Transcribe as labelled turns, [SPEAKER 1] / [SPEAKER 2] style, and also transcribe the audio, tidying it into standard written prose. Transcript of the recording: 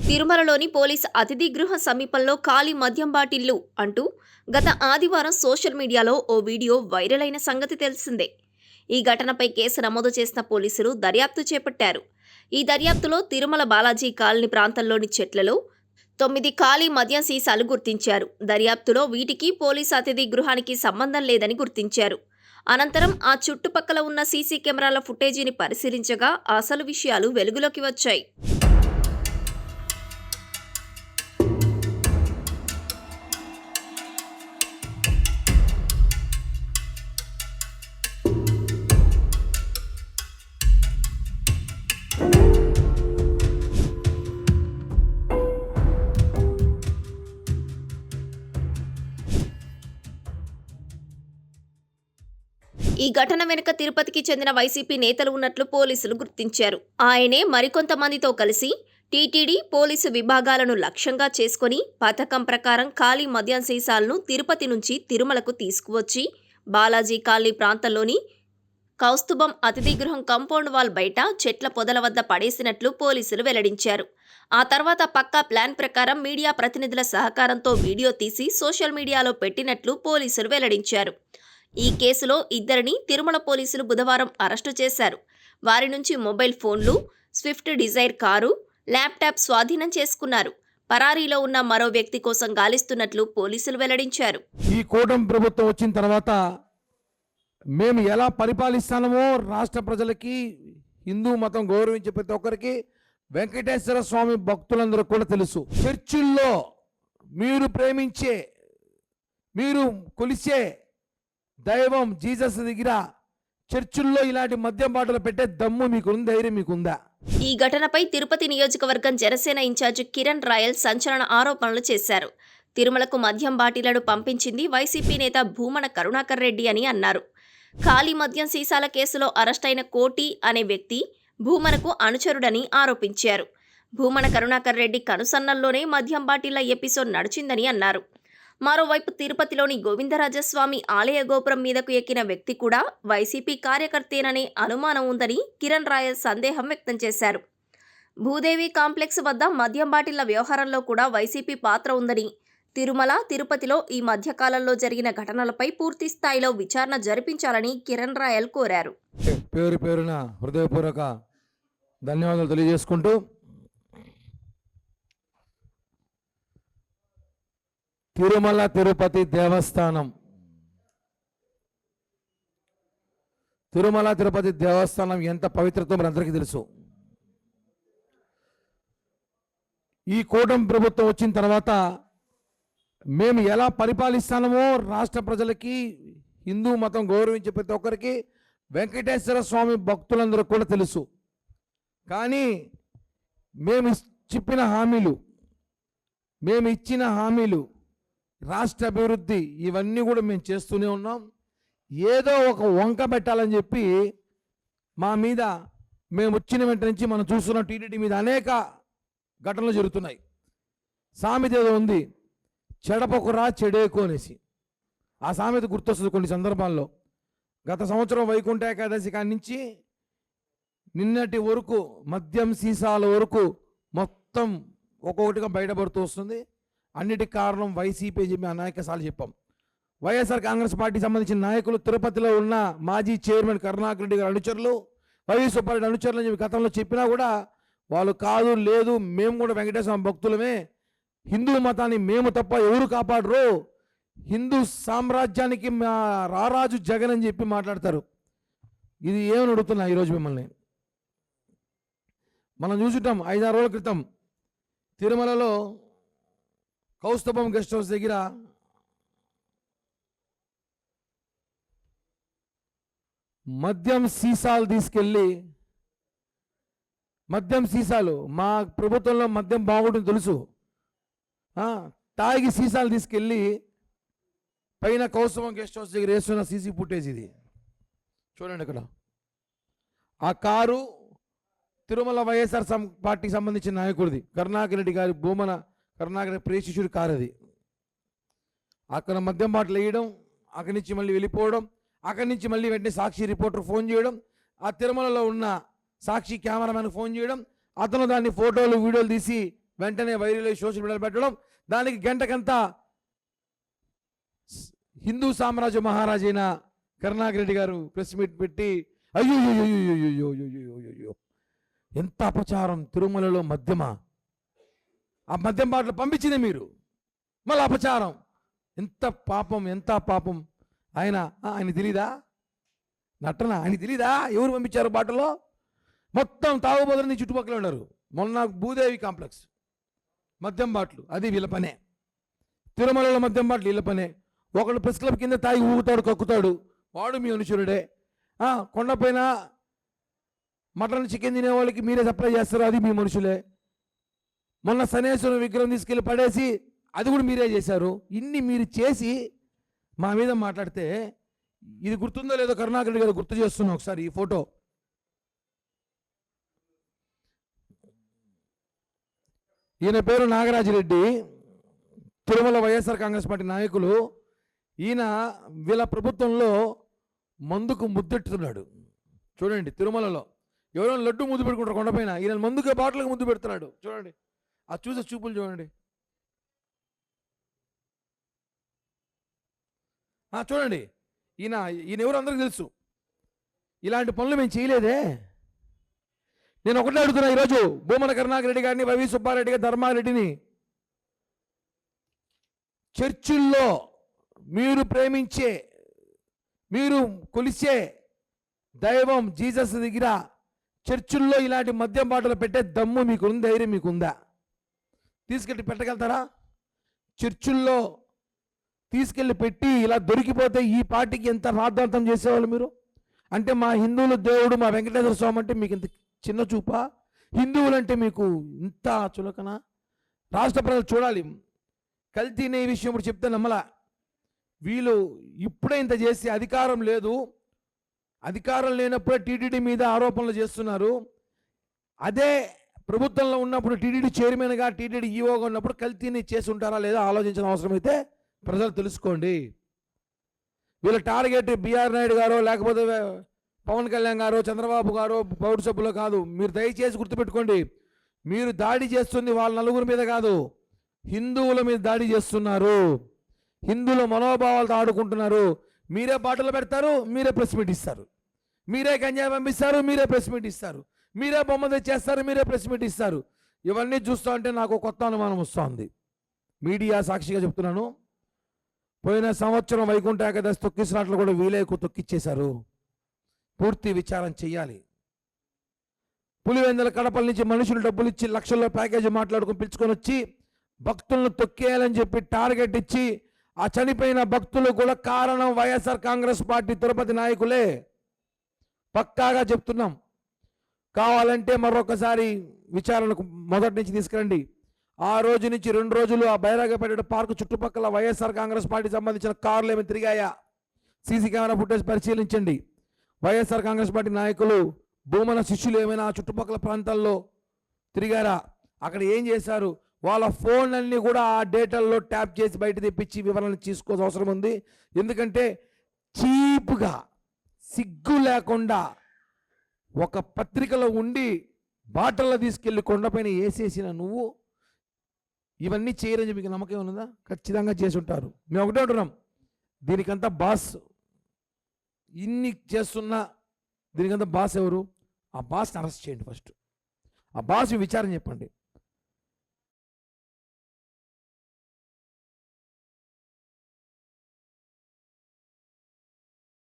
[SPEAKER 1] తిరుమలలోని పోలీస్ అతిథి గృహ సమీపంలో ఖాళీ మద్యం బాటిళ్లు అంటూ గత ఆదివారం సోషల్ మీడియాలో ఓ వీడియో వైరల్ అయిన సంగతి తెలిసిందే. ఈ ఘటనపై కేసు నమోదు చేసిన పోలీసులు దర్యాప్తు చేపట్టారు. ఈ దర్యాప్తులో తిరుమల బాలాజీ కాలనీ ప్రాంతంలోని చెట్లలో 9 ఖాళీ మద్యం సీసాలు గుర్తించారు. దర్యాప్తులో వీటికి పోలీస్ అతిథి గృహానికి సంబంధం లేదని గుర్తించారు. అనంతరం ఆ చుట్టుపక్కల ఉన్న సీసీ కెమెరాల ఫుటేజీని పరిశీలించగా అసలు విషయాలు వెలుగులోకి వచ్చాయి. ఈ ఘటన వెనుక తిరుపతికి చెందిన వైసీపీ నేతలు ఉన్నట్లు పోలీసులు గుర్తించారు. ఆయనే మరికొంతమందితో కలిసి టీటీడీ పోలీసు విభాగాలను లక్ష్యంగా చేసుకుని పథకం ప్రకారం ఖాళీ మద్యం సీసాలను తిరుపతి నుంచి తిరుమలకు తీసుకువచ్చి బాలాజీ కాలనీ ప్రాంతంలోని కౌస్తుభం అతిథి గృహం కాంపౌండ్ వాల్ బయట చెట్ల పొదల వద్ద పడేసినట్లు పోలీసులు వెల్లడించారు. ఆ తర్వాత పక్కా ప్లాన్ ప్రకారం మీడియా ప్రతినిధుల సహకారంతో వీడియో తీసి సోషల్ మీడియాలో పెట్టినట్లు పోలీసులు వెల్లడించారు. ఈ కేసులో ఇద్దరిని తిరుమల పోలీసులు బుధవారం అరెస్టు చేశారు. వారి నుంచి మొబైల్ ఫోన్లు, స్విఫ్ట్ డిజైర్ కారు, ల్యాప్టాప్ స్వాధీనం చేసుకున్నారు. పరారీలో ఉన్న మరో వ్యక్తి కోసం గాలిస్తున్నట్లు పోలీసులు వెల్లడించారు.
[SPEAKER 2] ఈ కూటమి ప్రభుత్వం వచ్చిన తర్వాత మేము ఎలా పరిపాలిస్తామో రాష్ట్ర ప్రజలకి, హిందూ మతం గౌరవించే ప్రతి ఒక్కరికి, వెంకటేశ్వర స్వామి భక్తులందరూ కూడా తెలుసు. చర్చిల్లో మీరు ప్రేమించే, మీరు కొలిసే దైవం జీసస్ దగ్గర చర్చిల్లో ఇలాంటి మద్యం బాటలు పెట్టే దమ్ము మీకుంది, ధైర్యం మీకుందా?
[SPEAKER 1] ఈ ఘటనపై తిరుపతి నియోజకవర్గం జనసేన ఇన్ఛార్జి కిరణ్ రాయల్ సంచలన ఆరోపణలు చేశారు. తిరుమలకు మద్యం బాటిళ్లను పంపించింది వైసీపీ నేత భూమన కరుణాకర్ రెడ్డి అని అన్నారు. ఖాళీ మద్యం సీసాల కేసులో అరెస్టైన కోటి అనే వ్యక్తి భూమనకు అనుచరుడని ఆరోపించారు. భూమన కరుణాకర్ రెడ్డి కనుసన్నల్లోనే మద్యం బాటిళ్ల ఎపిసోడ్ నడిచిందని అన్నారు. మరోవైపు తిరుపతిలోని గోవిందరాజస్వామి ఆలయ గోపురం మీదకు ఎక్కిన వ్యక్తి కూడా వైసీపీ కార్యకర్తేననే అనుమానం ఉందని కిరణ్ రాయల్ సందేహం వ్యక్తం చేశారు. భూదేవి కాంప్లెక్స్ వద్ద మద్యం బాటిళ్ల వ్యవహారంలో కూడా వైసీపీ పాత్ర ఉందని, తిరుమల, తిరుపతిలో ఈ మధ్యకాలంలో జరిగిన ఘటనలపై పూర్తి స్థాయిలో విచారణ జరిపించాలని కిరణ్ రాయల్ కోరారు.
[SPEAKER 2] పేరు పేరున హృదయపూర్వక ధన్యవాదాలు తెలియజేసుకుంటూ, తిరుమల తిరుపతి దేవస్థానం, తిరుమల తిరుపతి దేవస్థానం ఎంత పవిత్రతో మనందరికీ తెలుసు. ఈ కూటమి ప్రభుత్వం వచ్చిన తర్వాత మేము ఎలా పరిపాలిస్తామో రాష్ట్ర ప్రజలకి, హిందూ మతం గౌరవించే ప్రతి ఒక్కరికి, వెంకటేశ్వర స్వామి భక్తులందరూ కూడా తెలుసు. కానీ మేము చెప్పిన హామీలు, మేము ఇచ్చిన హామీలు, రాష్ట్ర అభివృద్ధి, ఇవన్నీ కూడా మేము చేస్తూనే ఉన్నాం. ఏదో ఒక వంక పెట్టాలని చెప్పి మా మీద, మేము వచ్చిన వెంట నుంచి మనం చూస్తున్న టీటీడీ మీద అనేక ఘటనలు జరుగుతున్నాయి. సామెత ఏదో ఉంది, చెడపకురా చెడేకు అనేసి. ఆ సామెత గుర్తొస్తుంది కొన్ని సందర్భాల్లో. గత సంవత్సరం వైకుంఠ ఏకాదశి కాడి నుంచి నిన్నటి వరకు మద్యం సీసాల వరకు మొత్తం ఒక్కొక్కటిగా బయటపడుతూ వస్తుంది. అన్నిటికి కారణం వైసీపీ చెప్పి అనేకసార్లు చెప్పాం. వైఎస్ఆర్ కాంగ్రెస్ పార్టీ సంబంధించిన నాయకులు, తిరుపతిలో ఉన్న మాజీ చైర్మన్ కరుణాకర్ రెడ్డి గారి అనుచరులు, వైవి సుబ్బారెడ్డి అనుచరులు అని చెప్పి గతంలో చెప్పినా కూడా వాళ్ళు కాదు, లేదు మేము కూడా వెంకటేశ్వర భక్తులమే, హిందూ మతాన్ని మేము తప్ప ఎవరు కాపాడరు, హిందూ సామ్రాజ్యానికి మా రారాజు జగన్ అని చెప్పి మాట్లాడతారు. ఇది ఏమని అడుగుతున్నా ఈరోజు మిమ్మల్ని. మనం చూసుంటాం 5-6 రోజుల క్రితం తిరుమలలో కౌస్తుభం గెస్ట్ హౌస్ దగ్గర మద్యం సీసాలు తీసుకెళ్ళి, మద్యం సీసాలు, మా ప్రభుత్వంలో మద్యం బాగుంటుంది తెలుసు, తాగి సీసాలు తీసుకెళ్ళి పైన కౌస్తుభం గెస్ట్ హౌస్ దగ్గర వేస్తున్న సీసీ ఫుటేజ్ ఇది చూడండి. ఇక్కడ ఆ కారు తిరుమల వైఎస్ఆర్ పార్టీకి సంబంధించిన నాయకుడిది, కరుణాకర్ రెడ్డి గారి, భూమన కరుణాకర్ ప్రియ శిష్యుడి కారు అది. అక్కడ మద్యం బాటలు వేయడం, అక్కడి నుంచి మళ్ళీ వెళ్ళిపోవడం, అక్కడి నుంచి మళ్ళీ వెంటనే సాక్షి రిపోర్టర్ ఫోన్ చేయడం, ఆ తిరుమలలో ఉన్న సాక్షి కెమెరామెన్ ఫోన్ చేయడం, అతను దాన్ని ఫోటోలు వీడియోలు తీసి వెంటనే వైరల్ సోషల్ మీడియాలో పెట్టడం, దానికి గంటకంతా హిందూ సామ్రాజ్య మహారాజైన కరుణాకర్ రెడ్డి గారు ప్రెస్ మీట్ పెట్టి అయ్యో ఎంత అపచారం, తిరుమలలో మద్యమా, ఆ మద్యం బాటలు పంపించింది మీరు, మళ్ళీ అపచారం, ఎంత పాపం ఎంత పాపం. ఆయన తెలీదా నటన, ఆయన తెలీదా ఎవరు పంపించారు బాటలో? మొత్తం తాగుబోతులని చుట్టుపక్కల ఉన్నారు. మొన్న భూదేవి కాంప్లెక్స్ మద్యం బాటలు, అది వీళ్ళ పనే. తిరుమలలో మద్యం బాటలు వీళ్ళ పనే. ఒకడు ప్రెస్ క్లబ్ కింద తాగి ఊగుతాడు, కక్కుతాడు, వాడు మీ అనుచరుడే. కొండపైన మటన్ చికెన్ తినే వాళ్ళకి మీరే సప్లై చేస్తారు, అది మీ మనుషులే. మొన్న శనేశ్వరం విగ్రహం తీసుకెళ్ళి పడేసి అది కూడా మీరే చేశారు. ఇన్ని మీరు చేసి మా మీద మాట్లాడితే, ఇది గుర్తుందో లేదో కరుణాకర్ రెడ్డి గారు గుర్తు చేస్తున్నా ఒకసారి ఈ ఫోటో. ఈయన పేరు నాగరాజిరెడ్డి, తిరుమల వైఎస్ఆర్ కాంగ్రెస్ పార్టీ నాయకులు. ఈయన వీళ్ళ ప్రభుత్వంలో మందుకు ముద్దెట్టుతున్నాడు. చూడండి, తిరుమలలో ఎవరైనా లడ్డు ముద్దు పెట్టుకుంటారు కొండపైన, ఈయన మందుకే బాటలకు ముద్దు పెడుతున్నాడు. చూడండి, ఆ చూసే చూపులు చూడండి. చూడండి, ఈయన ఎవరు అందరికీ తెలుసు. ఇలాంటి పనులు మేము చేయలేదే. నేను ఒకటే అడుగుతున్నా ఈరోజు భూమన కరుణాకర్ రెడ్డి గారిని, వైవి సుబ్బారెడ్డి గారి, ధర్మారెడ్డిని, చర్చిల్లో మీరు ప్రేమించే, మీరు కొలిసే దైవం జీసస్ దగ్గర చర్చిల్లో ఇలాంటి మద్యం బాటలు పెట్టే దమ్ము మీకుంది, ధైర్యం మీకుందా? తీసుకెళ్ళి పెట్టగలుగుతారా? చర్చిల్లో తీసుకెళ్ళి పెట్టి ఇలా దొరికిపోతే ఈ పార్టీకి ఎంత రాద్ధాంతం చేసేవాళ్ళు మీరు? అంటే మా హిందువుల దేవుడు మా వెంకటేశ్వర స్వామి అంటే మీకు ఇంత చిన్న చూపా? హిందువులంటే మీకు ఇంత చులకన? రాష్ట్ర ప్రజలు చూడాలి. కల్తీనే ఈ విషయం ఇప్పుడు చెప్తే నమ్మలా. వీళ్ళు ఇప్పుడే ఇంత చేసి అధికారం లేదు, అధికారం లేనప్పుడే టీటీడీ మీద ఆరోపణలు చేస్తున్నారు. అదే ప్రభుత్వంలో ఉన్నప్పుడు టీటీడీ చైర్మన్గా, టీటీడీ ఈఓగా ఉన్నప్పుడు కల్తీని చేసి ఉంటారా లేదా ఆలోచించిన అవసరం అయితే ప్రజలు తెలుసుకోండి. వీళ్ళ టార్గెట్ బిఆర్ నాయుడు గారో, లేకపోతే పవన్ కళ్యాణ్ గారో, చంద్రబాబు గారో, పౌర సభ్యులు కాదు. మీరు దయచేసి గుర్తుపెట్టుకోండి, మీరు దాడి చేస్తుంది వాళ్ళ నలుగురి మీద కాదు, హిందువుల మీద దాడి చేస్తున్నారు. హిందువుల మనోభావాలతో ఆడుకుంటున్నారు. మీరే బాటలు పెడతారు, మీరే ప్రెస్ మీట్ ఇస్తారు, మీరే గంజాయి పంపిస్తారు, మీరే ప్రెస్ మీట్ ఇస్తారు, మీరే బొమ్మ తెచ్చేస్తారు, మీరే ప్రెస్ మీట్ ఇస్తారు. ఇవన్నీ చూస్తూ ఉంటే నాకు కొత్త అనుమానం వస్తుంది. మీడియా సాక్షిగా చెప్తున్నాను, పోయిన సంవత్సరం వైకుంఠ ఏకాదశి తొక్కిసినట్లు కూడా వీలే తొక్కిచ్చేశారు. పూర్తి విచారం చెయ్యాలి. పులివెందుల కడపల నుంచి మనుషులు డబ్బులు ఇచ్చి లక్షల్లో ప్యాకేజీ మాట్లాడుకుని పిలుచుకొని వచ్చి భక్తులను తొక్కేయాలని చెప్పి టార్గెట్ ఇచ్చి ఆ చనిపోయిన భక్తులు కూడా కారణం వైఎస్ఆర్ కాంగ్రెస్ పార్టీ తిరుపతి నాయకులే. పక్కాగా చెప్తున్నాం. కావాలంటే మరొకసారి విచారణకు మొదటి నుంచి తీసుకురండి. ఆ రోజు నుంచి 2 రోజులు ఆ బైరాగపేట పార్కు చుట్టుపక్కల వైఎస్ఆర్ కాంగ్రెస్ పార్టీకి సంబంధించిన కార్లు ఏమి తిరిగాయా, సీసీ కెమెరా ఫుటేజ్ పరిశీలించండి. వైఎస్ఆర్ కాంగ్రెస్ పార్టీ నాయకులు, భూమన శిష్యులు ఏమైనా ఆ చుట్టుపక్కల ప్రాంతాల్లో తిరిగారా, అక్కడ ఏం చేశారు, వాళ్ళ ఫోన్లన్నీ కూడా ఆ డేటాల్లో ట్యాప్ చేసి బయట తెప్పించి వివరణలు తీసుకోవాల్సిన అవసరం ఉంది. ఎందుకంటే చీప్గా, సిగ్గు లేకుండా ఒక పత్రికలో ఉండి బాటల్లో తీసుకెళ్ళి కొండపైన వేసేసిన నువ్వు ఇవన్నీ చేయరని మీకు నమ్మకం ఉన్నదా? ఖచ్చితంగా చేసి ఉంటారు. మేము ఒకటే అంటున్నాం, దీనికంతా బాస్, ఇన్ని చేస్తున్నా దీనికంతా బాస్ ఎవరు? ఆ బాస్ని అరెస్ట్ చేయండి ఫస్ట్. ఆ బాస్ విచారణ చెప్పండి.